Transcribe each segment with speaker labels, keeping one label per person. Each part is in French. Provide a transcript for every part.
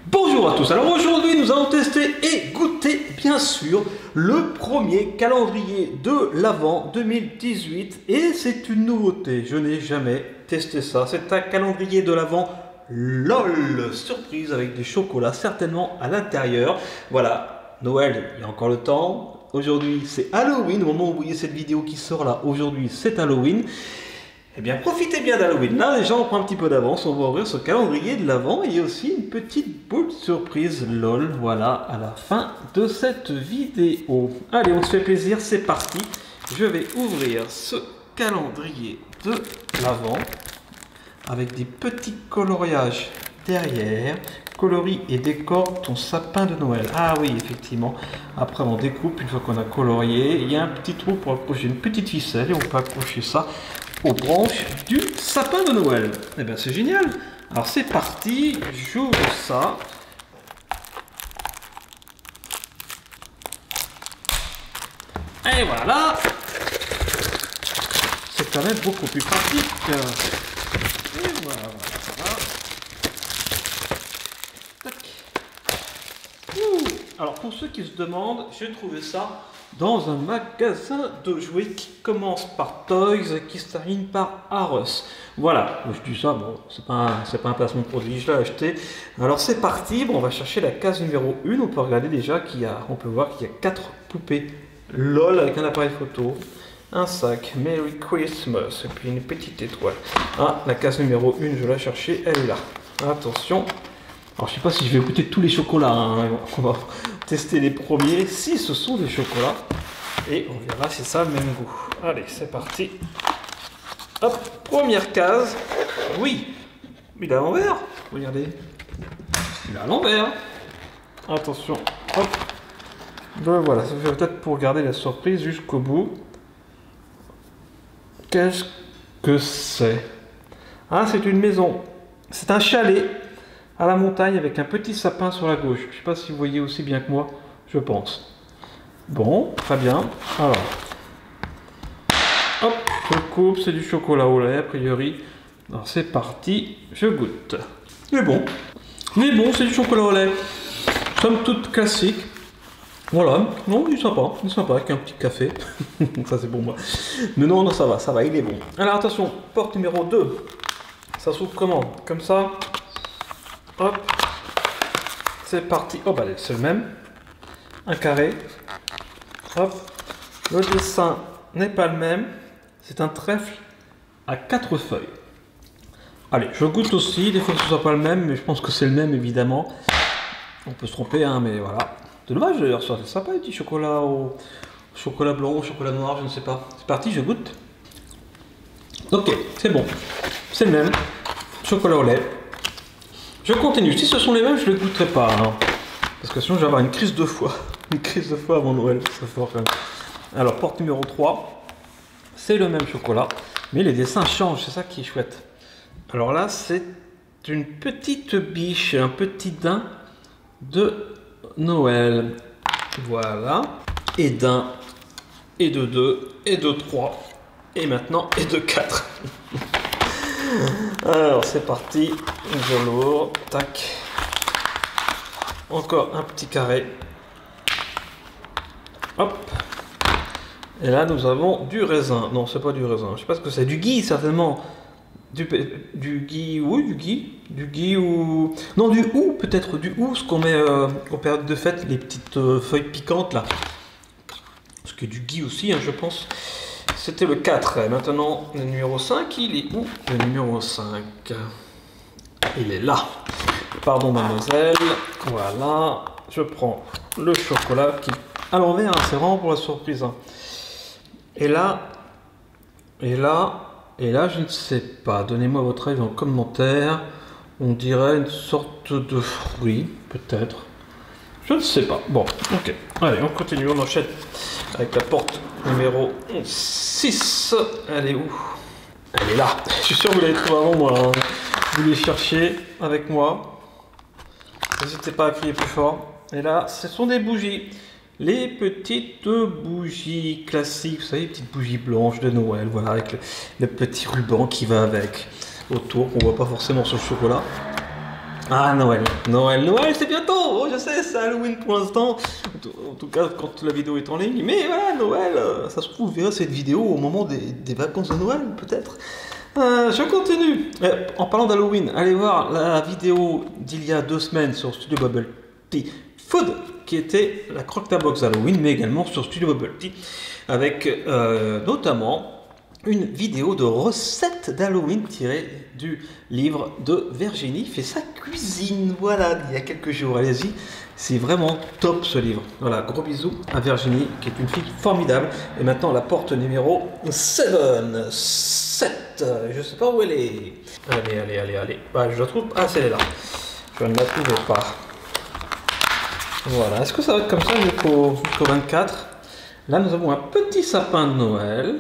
Speaker 1: Bonjour à tous, alors aujourd'hui nous allons tester et goûter bien sûr le premier calendrier de l'Avent 2018 et c'est une nouveauté, je n'ai jamais testé ça, c'est un calendrier de l'Avent LOL, surprise avec des chocolats certainement à l'intérieur. Voilà, Noël, il y a encore le temps, aujourd'hui c'est Halloween, au moment où vous voyez cette vidéo qui sort là, aujourd'hui c'est Halloween. Eh bien, profitez bien d'Halloween. Là, déjà, on prend un petit peu d'avance. On va ouvrir ce calendrier de l'Avent. Il y a aussi une petite boule surprise LOL. Voilà, à la fin de cette vidéo. Allez, on se fait plaisir. C'est parti. Je vais ouvrir ce calendrier de l'Avent avec des petits coloriages derrière. Colorie et décore ton sapin de Noël. Ah oui, effectivement. Après, on découpe une fois qu'on a colorié. Il y a un petit trou pour accrocher une petite ficelle et on peut accrocher ça aux branches du sapin de Noël. Eh bien, c'est génial. Alors, c'est parti. J'ouvre ça. Et voilà. C'est quand même beaucoup plus pratique. Et voilà, ça va. Tac. Alors, pour ceux qui se demandent, j'ai trouvé ça dans un magasin de jouets qui commence par Toys et qui se termine par Harus. Voilà, je dis ça, bon, c'est pas un placement de produit, je l'ai acheté. Alors c'est parti, bon, on va chercher la case numéro 1. On peut regarder déjà on peut voir qu'il y a 4 poupées LOL avec un appareil photo, un sac, Merry Christmas, et puis une petite étoile. Ah, la case numéro 1, je l'ai cherchée, elle est là. Attention. Alors je sais pas si je vais goûter tous les chocolats, hein. On va tester les premiers, si ce sont des chocolats, et on verra si ça a le même goût. Allez, c'est parti. Hop, première case. Oui, il est à l'envers, regardez. Il est à l'envers. Attention, hop. Ben voilà, ça fait peut-être pour garder la surprise jusqu'au bout. Qu'est-ce que c'est? Ah, c'est une maison. C'est un chalet à la montagne avec un petit sapin sur la gauche. Je ne sais pas si vous voyez aussi bien que moi, je pense. Bon, très bien. Alors, hop, je coupe, c'est du chocolat au lait a priori. Alors c'est parti, je goûte. Mais bon, c'est du chocolat au lait. Somme toute classique. Voilà, non, il est sympa avec un petit café. Ça c'est pour moi. Mais non, ça va, il est bon. Alors attention, porte numéro 2. Ça s'ouvre comment? Comme ça. Hop, c'est parti. Oh bah c'est le même. Un carré. Hop, le dessin n'est pas le même. C'est un trèfle à 4 feuilles. Allez, je goûte aussi. Des fois que ce soit pas le même, mais je pense que c'est le même évidemment. On peut se tromper, hein, mais voilà. C'est dommage d'ailleurs, ça c'est sympa, les petits chocolats au chocolat blanc, au chocolat noir, je ne sais pas. C'est parti, je goûte. Ok, c'est bon. C'est le même. Chocolat au lait. Je continue. Si ce sont les mêmes, je ne les goûterai pas. Hein. Parce que sinon, je vais avoir une crise de foie. Une crise de foie avant Noël. C'est fort quand même. Alors, porte numéro 3. C'est le même chocolat. Mais les dessins changent. C'est ça qui est chouette. Alors là, c'est une petite biche. Un petit daim de Noël. Voilà. Et d'un. Et de 2. Et de 3. Et maintenant, et de 4. Alors c'est parti, je l'ouvre, tac. Encore un petit carré. Hop. Et là nous avons du raisin. Non, c'est pas du raisin. Je sais pas ce que c'est. Du gui certainement. Du gui, oui, du gui. Du gui ou... Non, du hou peut-être. Du hou, ce qu'on met aux périodes de fête, les petites feuilles piquantes là. Parce que du gui aussi, hein, je pense. C'était le 4. Et maintenant, le numéro 5, il est où? Le numéro 5. Il est là. Pardon, mademoiselle. Voilà. Je prends le chocolat qui... à l'envers, hein, c'est vraiment pour la surprise. Hein. Et là, je ne sais pas. Donnez-moi votre avis en commentaire. On dirait une sorte de fruit, peut-être. Je ne sais pas. Bon, ok. Allez, on continue, on enchaîne avec la porte numéro 6. Elle est où? Elle est là. Je suis sûr que vous l'avez trouvé avant moi. Hein. Vous les cherchez avec moi. N'hésitez pas à crier plus fort. Et là, ce sont des bougies. Les petites bougies classiques. Vous savez, les petites bougies blanches de Noël. Voilà, avec le petit ruban qui va avec. Autour, qu'on ne voit pas forcément sur le chocolat. Ah, Noël. Noël, c'est bientôt. Oh, je sais, c'est Halloween pour l'instant. En tout cas, quand la vidéo est en ligne. Mais voilà, Noël, ça se trouve, vous verrez cette vidéo au moment des vacances de Noël, peut-être. Je continue. En parlant d'Halloween, allez voir la vidéo d'il y a 2 semaines sur Studio Bubble Tea Food, qui était la Croque-ta-Box Halloween, mais également sur Studio Bubble Tea, avec notamment une vidéo de recettes d'Halloween tirée du livre de Virginie fait sa cuisine. Voilà, il y a quelques jours, allez-y. C'est vraiment top ce livre. Voilà, gros bisous à Virginie, qui est une fille formidable. Et maintenant, la porte numéro 7. Je sais pas où elle est. Allez. Bah, je la trouve. Ah, c'est là. Je ne la trouve pas. Voilà, est-ce que ça va être comme ça jusqu'au 24? Là, nous avons un petit sapin de Noël.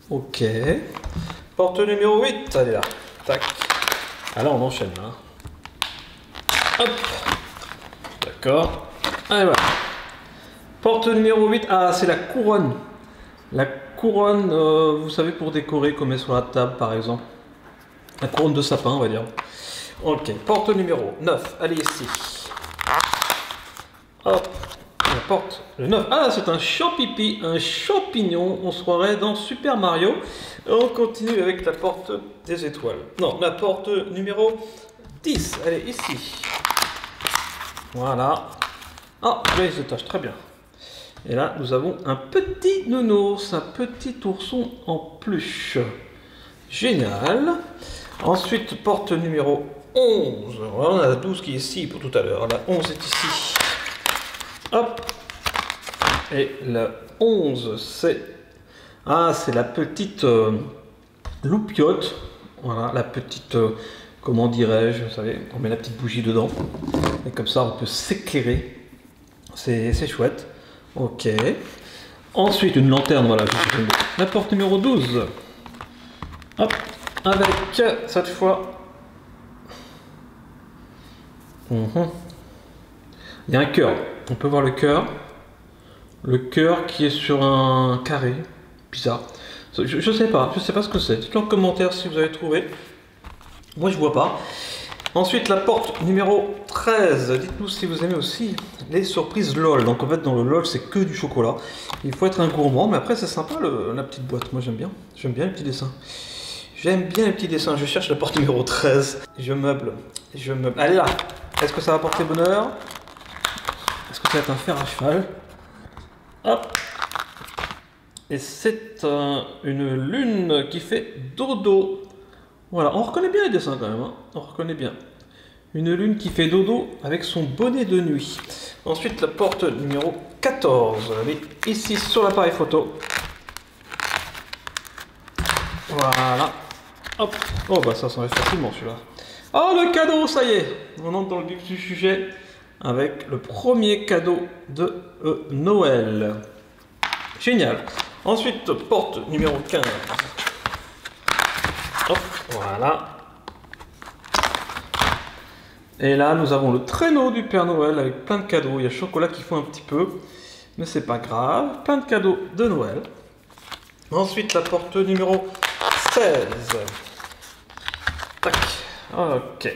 Speaker 1: Ok. Porte numéro 8, elle est là. Tac. Ah là, on enchaîne là. Hop. D'accord. Allez, voilà. Porte numéro 8. Ah, c'est la couronne. La couronne, vous savez, pour décorer, comme est sur la table, par exemple. La couronne de sapin, on va dire. Ok. Porte numéro 9. Allez, ici. Hop. La porte, le 9. Ah, c'est un champipi, un champignon. On se croirait dans Super Mario. On continue avec la porte des étoiles. Non, la porte numéro 10. Elle est ici. Voilà. Ah, là, il se tâche très bien. Et là, nous avons un petit nounours, un petit ourson en peluche. Génial. Ensuite, porte numéro 11. Voilà, on a la 12 qui est ici pour tout à l'heure. La 11 est ici. Hop. Et la 11, c'est... Ah, c'est la petite loupiote. Voilà, la petite... comment dirais-je, vous savez, on met la petite bougie dedans. Et comme ça, on peut s'éclairer. C'est chouette. Ok. Ensuite, une lanterne, voilà. La porte numéro 12. Hop. Avec, cette fois... Il y a un cœur. On peut voir le cœur. Le cœur qui est sur un carré. Bizarre. Je sais pas ce que c'est. Dites-le en commentaire si vous avez trouvé. Moi je vois pas. Ensuite la porte numéro 13. Dites-nous si vous aimez aussi les surprises LOL. Donc en fait dans le LOL c'est que du chocolat. Il faut être un gourmand, mais après c'est sympa la petite boîte. Moi j'aime bien. J'aime bien les petits dessins. J'aime bien les petits dessins. Je cherche la porte numéro 13. Je meuble. Allez là. Est-ce que ça va porter bonheur? Est-ce que ça va être un fer à cheval? Hop. Et c'est une lune qui fait dodo. Voilà, on reconnaît bien les dessins quand même, hein. On reconnaît bien. Une lune qui fait dodo avec son bonnet de nuit. Ensuite, la porte numéro 14. Elle est ici sur l'appareil photo. Voilà. Hop. Oh bah ça s'enlève facilement celui-là. Oh le cadeau, ça y est. On entre dans le vif du sujet avec le premier cadeau de Noël. Génial. Ensuite, porte numéro 15. Hop, voilà. Et là, nous avons le traîneau du Père Noël avec plein de cadeaux. Il y a le chocolat qui fond un petit peu, mais c'est pas grave. Plein de cadeaux de Noël. Ensuite, la porte numéro 16. Tac. Ok.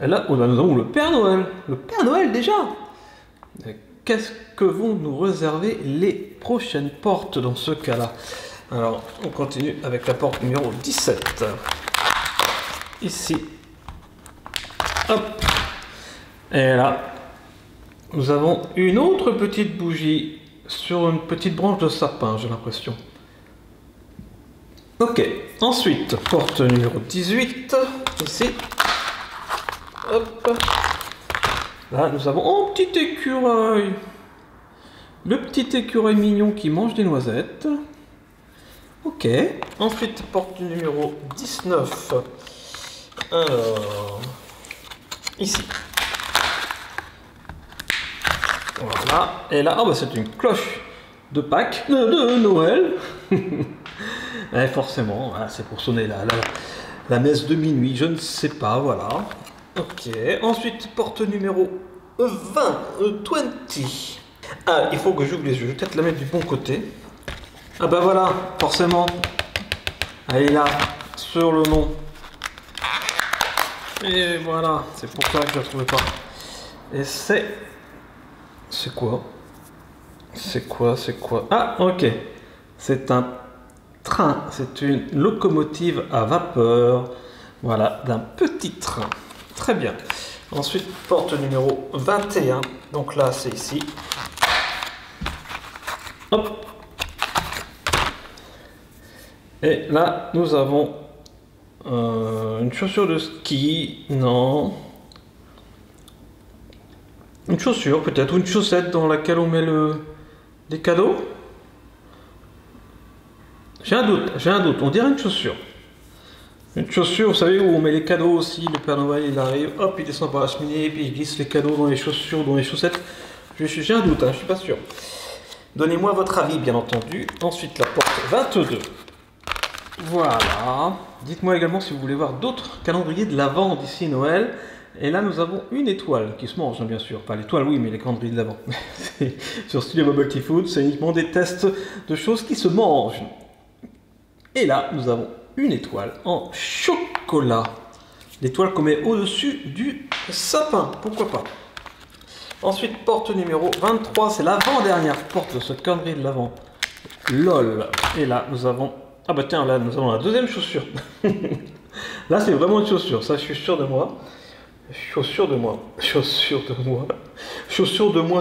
Speaker 1: Et là, nous avons le Père Noël. Le Père Noël déjà. Qu'est-ce que vont nous réserver les prochaines portes dans ce cas-là? Alors, on continue avec la porte numéro 17. Ici. Hop. Et là, nous avons une autre petite bougie sur une petite branche de sapin, j'ai l'impression. Ok. Ensuite, porte numéro 18. Ici. Hop. Là, nous avons un petit écureuil. Le petit écureuil mignon qui mange des noisettes. Ok. Ensuite, porte numéro 19. Alors, ici. Voilà. Et là, oh bah c'est une cloche de Pâques, de Noël. Et forcément, voilà, c'est pour sonner la messe de minuit, je ne sais pas, voilà. Ok. Ensuite, porte numéro 20. Ah, il faut que j'ouvre les yeux. Je vais peut-être la mettre du bon côté. Ah bah voilà, forcément. Elle est là, sur le nom. Et voilà, c'est pour ça que je la trouvais pas. Et c'est... C'est quoi? C'est quoi? Ah, ok. C'est un train. C'est une locomotive à vapeur. Voilà, d'un petit train. Très bien. Ensuite, porte numéro 21. Donc là, c'est ici. Hop. Et là, nous avons une chaussure de ski. Non. Une chaussure peut-être, ou une chaussette dans laquelle on met les cadeaux. J'ai un doute, on dirait une chaussure. Une chaussure, vous savez, où on met les cadeaux aussi, le Père Noël il arrive, hop, il descend par la cheminée, puis il glisse les cadeaux dans les chaussures, dans les chaussettes. J'ai un doute, hein, je suis pas sûr. Donnez-moi votre avis, bien entendu. Ensuite, la porte 22. Voilà. Dites-moi également si vous voulez voir d'autres calendriers de l'Avent d'ici Noël. Et là, nous avons une étoile qui se mange, bien sûr. Pas l'étoile, oui, mais les calendriers de l'Avent. Sur Studio Bubble Tea Food, c'est uniquement des tests de choses qui se mangent. Et là, nous avons une étoile en chocolat. L'étoile qu'on met au-dessus du sapin, pourquoi pas. Ensuite, porte numéro 23, c'est l'avant-dernière porte de ce calendrier de l'Avent. LOL. Et là, nous avons... Ah bah tiens, là, nous avons la deuxième chaussure. Là, c'est vraiment une chaussure, ça, je suis sûr de moi. Chaussure de moi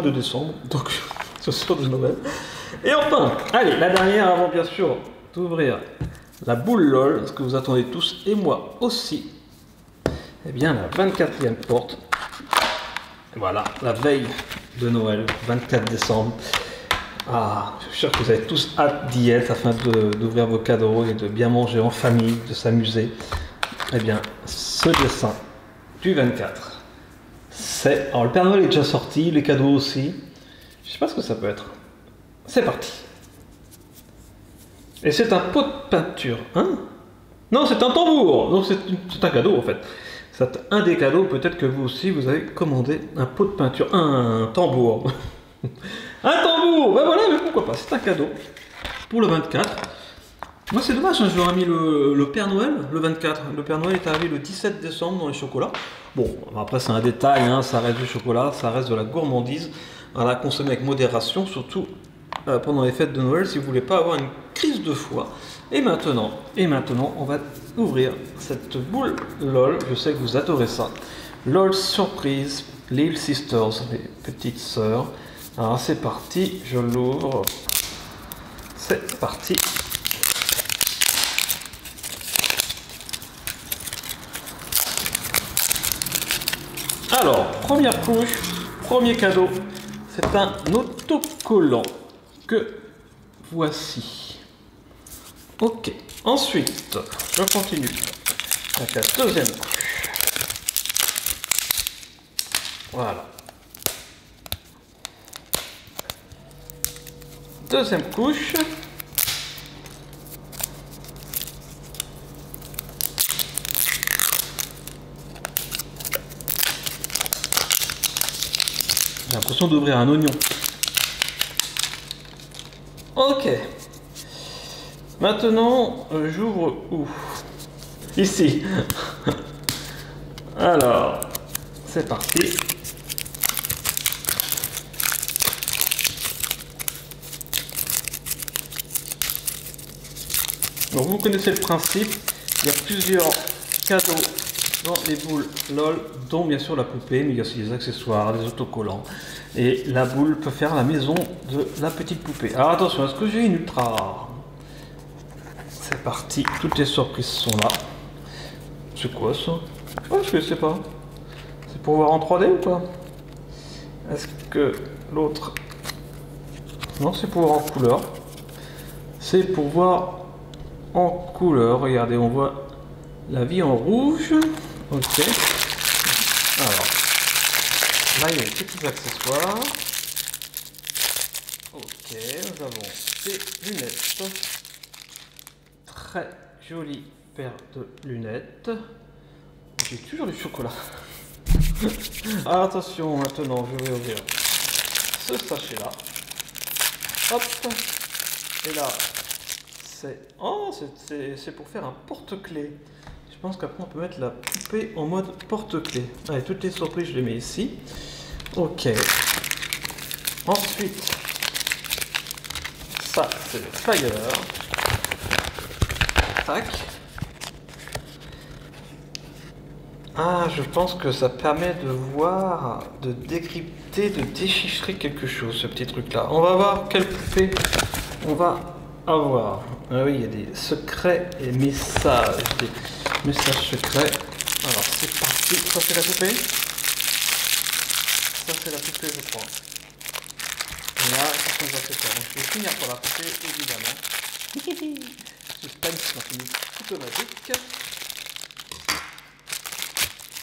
Speaker 1: de décembre, donc chaussure de Noël. Et enfin, allez, la dernière avant bien sûr d'ouvrir la boule LOL, ce que vous attendez tous et moi aussi. Eh bien la 24e porte. Voilà, la veille de Noël, 24 décembre. Ah, je suis sûr que vous avez tous hâte d'y être afin d'ouvrir vos cadeaux et de bien manger en famille, de s'amuser. Eh bien, ce dessin du 24. C'est... Alors, le Père Noël est déjà sorti, les cadeaux aussi. Je sais pas ce que ça peut être. C'est parti. Et c'est un pot de peinture. Hein? Non, c'est un tambour. Donc, c'est un cadeau, en fait. C'est un des cadeaux. Peut-être que vous aussi, vous avez commandé un pot de peinture. Un tambour. Un tambour. Ben voilà, mais pourquoi pas. C'est un cadeau. Pour le 24. Moi, c'est dommage, hein, je leur ai mis le Père Noël, le 24. Le Père Noël est arrivé le 17 décembre dans les chocolats. Bon, après, c'est un détail, hein, ça reste du chocolat, ça reste de la gourmandise. À la consommer avec modération, surtout pendant les fêtes de Noël, si vous voulez pas avoir une crise de foie. Et maintenant, on va ouvrir cette boule LOL. Je sais que vous adorez ça. LOL Surprise, Little Sisters, les petites sœurs. Alors, c'est parti, je l'ouvre. C'est parti. Alors, première couche, premier cadeau, c'est un autocollant que voici. Ok, ensuite, je continue avec la deuxième couche. Voilà. Deuxième couche. J'ai l'impression d'ouvrir un oignon. Ok. Maintenant, j'ouvre où? Ici. Alors, c'est parti. Donc vous connaissez le principe. Il y a plusieurs cadeaux dans les boules LOL, dont bien sûr la poupée, mais il y a aussi des accessoires, des autocollants. Et la boule peut faire la maison de la petite poupée. Alors attention, est-ce que j'ai une ultra rare? C'est parti, toutes les surprises sont là. C'est quoi ça? Oh, je sais pas. C'est pour voir en 3D ou pas? Est-ce que l'autre... Non, c'est pour voir en couleur. C'est pour voir en couleur. Regardez, on voit la vie en rouge. Ok. Alors, là, il y a les petits accessoires. Ok, nous avons des lunettes. Très jolie paire de lunettes. J'ai toujours du chocolat. Alors, attention, maintenant, je vais ouvrir ce sachet-là. Hop. Et là, c'est... Oh, c'est pour faire un porte-clés. Je pense qu'après on peut mettre la poupée en mode porte-clés. Allez, toutes les surprises, je les mets ici. Ok. Ensuite, ça c'est le flyer. Tac. Ah, je pense que ça permet de voir, de décrypter, de déchiffrer quelque chose, ce petit truc-là. On va voir quelle poupée on va avoir. Ah oui, il y a des secrets et messages, des messages secrets. Alors, c'est parti. Ça, c'est la poupée. Ça, c'est la poupée, je crois. Et là, qu'est-ce qu'on va faire? Donc, je vais finir par la poupée, évidemment. Suspense infini automatique.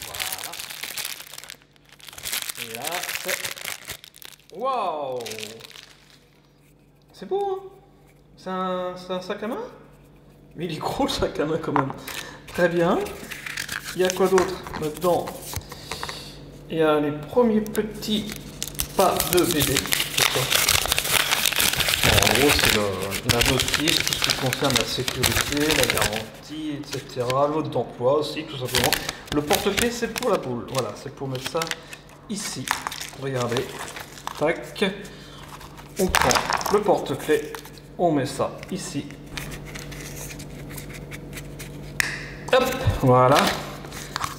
Speaker 1: Voilà. Et là, c'est... Waouh! C'est beau, hein? C'est un sac à main? Mais il est gros, le sac à main, quand même. Très bien. Il y a quoi d'autre là-dedans? Il y a les premiers petits pas de bébé. En gros, c'est la notice, tout ce qui concerne la sécurité, la garantie, etc. L'autre d'emploi aussi, tout simplement. Le porte-clés, c'est pour la boule. Voilà, c'est pour mettre ça ici. Regardez. Tac. On prend le porte-clés, on met ça ici. Hop, voilà.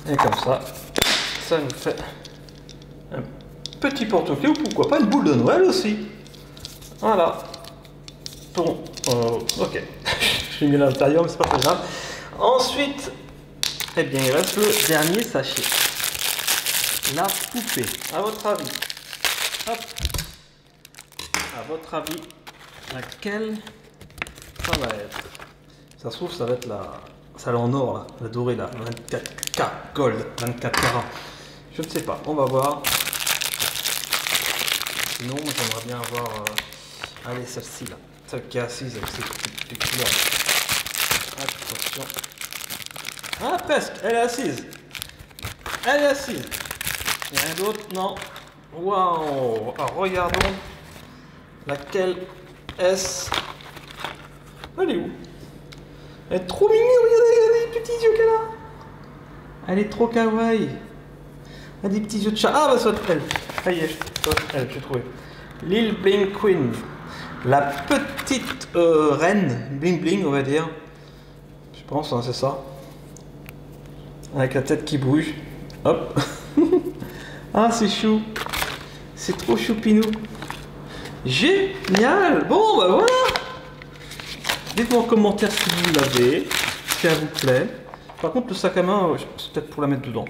Speaker 1: Et comme ça, ça nous fait un petit porte-clés, ou pourquoi pas une boule de Noël aussi. Voilà. Bon, ok. J'ai mis l'intérieur, mais c'est pas très grave. Ensuite, eh bien, il reste le dernier sachet. La poupée. À votre avis. Hop. À votre avis, laquelle ça va être? Ça se trouve, ça va être celle en or, là, la dorée, là, 24K gold, 24 carats. Je ne sais pas, on va voir. Sinon, j'aimerais bien avoir... allez, celle-ci, là. Celle qui est assise avec ses petites couleurs. Attention. Ah, presque, elle est assise. Elle est assise. Il n'y a rien d'autre? Non. Waouh. Alors, regardons. Laquelle est-ce? Elle est où? Elle est trop mignonne, regardez les petits yeux qu'elle a. Elle est trop kawaii. Elle a des petits yeux de chat. Ah bah ça elle. Ça y est, elle, j'ai trouvé. Lil Bling Queen. La petite reine, bling bling on va dire. Je pense, hein, c'est ça. Avec la tête qui bouge. Hop. Ah c'est chou. C'est trop choupinou. Génial! Bon, bah voilà! Dites-moi en commentaire si vous l'avez, si elle vous plaît. Par contre, le sac à main, c'est peut-être pour la mettre dedans.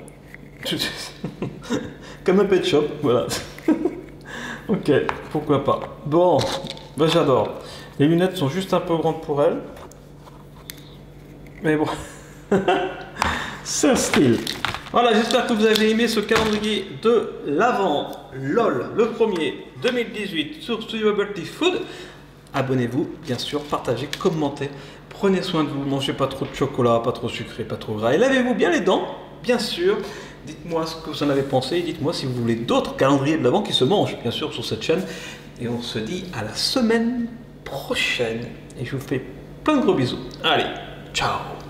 Speaker 1: Comme un pet shop, voilà. Ok, pourquoi pas. Bon, bah j'adore. Les lunettes sont juste un peu grandes pour elle. Mais bon. C'est un style. Voilà, j'espère que vous avez aimé ce calendrier de l'Avent LOL, le premier 2018 sur Studio Bubble Tea Food. Abonnez-vous, bien sûr, partagez, commentez, prenez soin de vous, mangez pas trop de chocolat, pas trop sucré, pas trop gras, et lavez-vous bien les dents, bien sûr. Dites-moi ce que vous en avez pensé, et dites-moi si vous voulez d'autres calendriers de l'Avent qui se mangent, bien sûr, sur cette chaîne. Et on se dit à la semaine prochaine, et je vous fais plein de gros bisous. Allez, ciao!